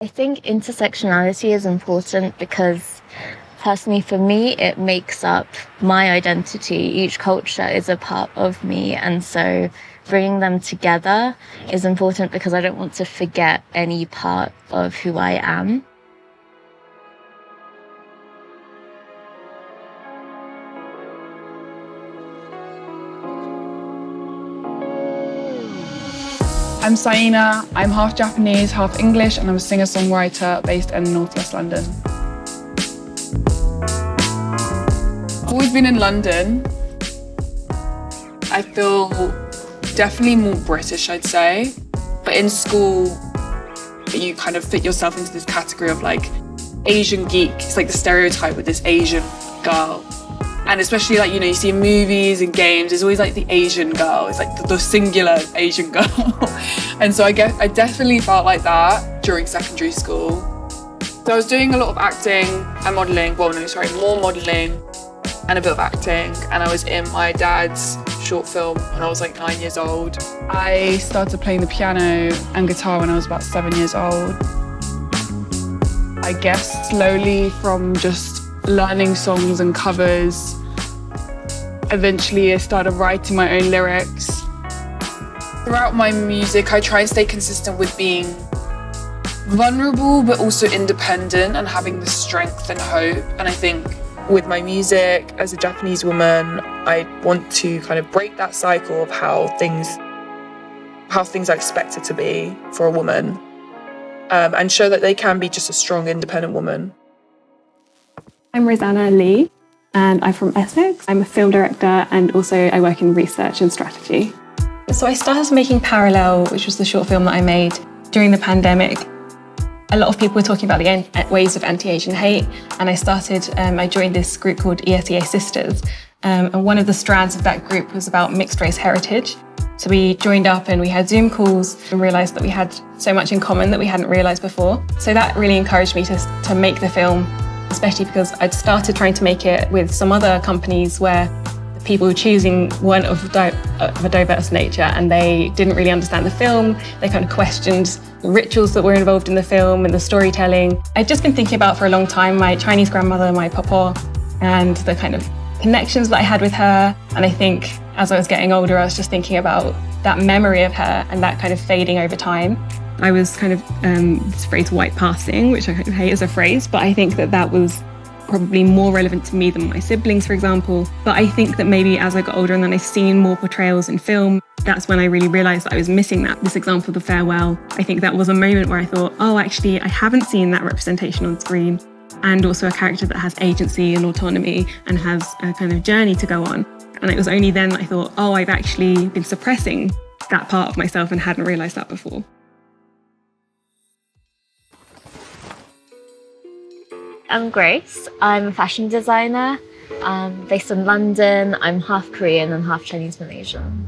I think intersectionality is important because personally for me, it makes up my identity. Each culture is a part of me. And so bringing them together is important because I don't want to forget any part of who I am. I'm Saina, I'm half Japanese, half English, and I'm a singer-songwriter based in Northwest London. I've always been in London. I feel definitely more British, I'd say. But in school, you kind of fit yourself into this category of like Asian geek. It's like the stereotype with this Asian girl. And especially like, you see in movies and games, there's always like the Asian girl. It's like the singular Asian girl. And so I definitely felt like that during secondary school. So I was doing a lot of acting and modelling. Well, no, sorry, more modelling and a bit of acting. And I was in my dad's short film when I was like 9 years old. I started playing the piano and guitar when I was about 7 years old. I guess slowly from just learning songs and covers, eventually I started writing my own lyrics. Throughout my music, I try and stay consistent with being vulnerable, but also independent and having the strength and hope. And I think with my music, as a Japanese woman, I want to kind of break that cycle of how things are expected to be for a woman, and show that they can be just a strong, independent woman. I'm Rosanna Lee, and I'm from Essex. I'm a film director and also I work in research and strategy. So I started making Parallel, which was the short film that I made during the pandemic. A lot of people were talking about the waves of anti-Asian hate, and I joined this group called ESEA Sisters, and one of the strands of that group was about mixed race heritage. So we joined up and we had Zoom calls and realised that we had so much in common that we hadn't realised before. So that really encouraged me to make the film, especially because I'd started trying to make it with some other companies where the people who were choosing weren't of a diverse nature, and they didn't really understand the film. They kind of questioned the rituals that were involved in the film and the storytelling. I'd just been thinking about for a long time my Chinese grandmother, my papa, and the kind of connections that I had with her. And I think as I was getting older, I was just thinking about that memory of her and that kind of fading over time. I was kind of this phrase white passing, which I kind of hate as a phrase, but I think that was probably more relevant to me than my siblings, for example. But I think that maybe as I got older and then I've seen more portrayals in film, that's when I really realised that I was missing this example of the farewell. I think that was a moment where I thought, oh, actually, I haven't seen that representation on screen, and also a character that has agency and autonomy and has a kind of journey to go on. And it was only then that I thought, oh, I've actually been suppressing that part of myself and hadn't realised that before. I'm Grace. I'm a fashion designer. I'm based in London. I'm half Korean and half Chinese Malaysian.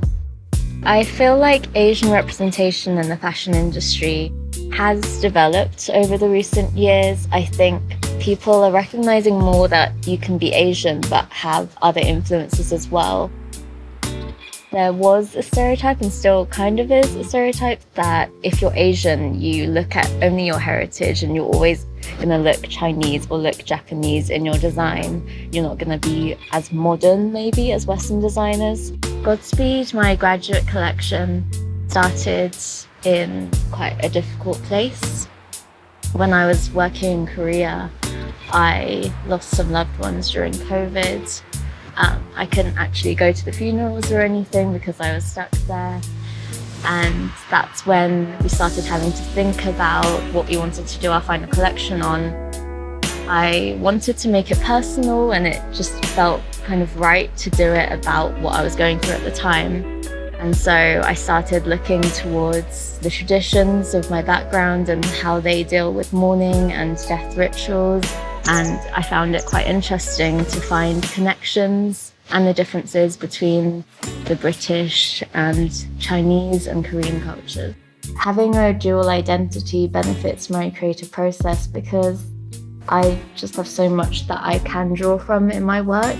I feel like Asian representation in the fashion industry has developed over the recent years. I think people are recognizing more that you can be Asian but have other influences as well. There was a stereotype, and still kind of is a stereotype, that if you're Asian, you look at only your heritage and you're always going to look Chinese or look Japanese in your design. You're not going to be as modern, maybe, as Western designers. Godspeed, my graduate collection, started in quite a difficult place. When I was working in Korea, I lost some loved ones during COVID. I couldn't actually go to the funerals or anything because I was stuck there. And that's when we started having to think about what we wanted to do our final collection on. I wanted to make it personal, and it just felt kind of right to do it about what I was going through at the time. And so I started looking towards the traditions of my background and how they deal with mourning and death rituals. And I found it quite interesting to find connections and the differences between the British and Chinese and Korean cultures. Having a dual identity benefits my creative process because I just have so much that I can draw from in my work.